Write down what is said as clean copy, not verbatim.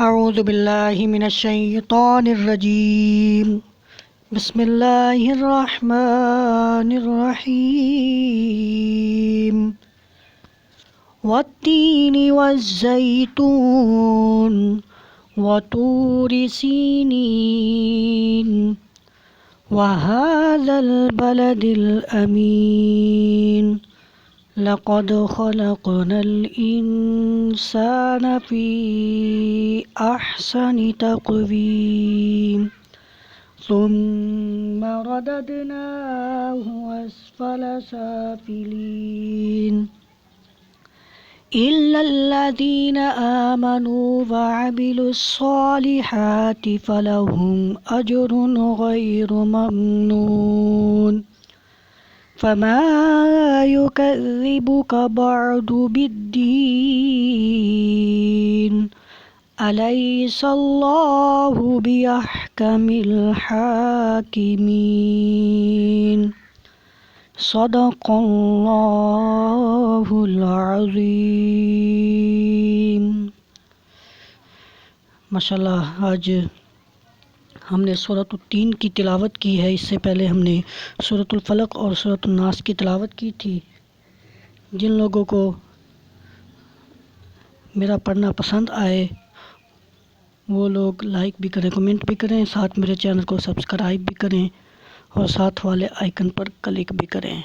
अऊज़ु बिल्लाहि मिनश्शैतानिर्रजीम बिस्मिल्लाहिर्रहमानिर्रहीम वत्तीनि वज़्ज़ैतून वतूरि सीनीन वहाज़ल बलदिल अमीन लक़द ख़लक़नल इंसान फ़ी अहसनि तक़वीम सुम्मा रददनाहु अस्फ़ल साफ़िलीन इल्लल्लज़ीना आमनू वअमिलुस्सॉलिहाति फ़लहुम अज्रुन ग़ैरु ममनून फमा युकज़्ज़िबुक बअदु बिद्दीन अलैसल्लाहु बिअहकमिल हाकिमीन सदक़ल्लाहुल अज़ीम। माशाल्लाह, आज हमने सूरत तीन की तिलावत की है। इससे पहले हमने सूरतुल फलक और सूरतुल नास की तिलावत की थी। जिन लोगों को मेरा पढ़ना पसंद आए वो लोग लाइक भी करें, कमेंट भी करें, साथ मेरे चैनल को सब्सक्राइब भी करें और साथ वाले आइकन पर क्लिक भी करें।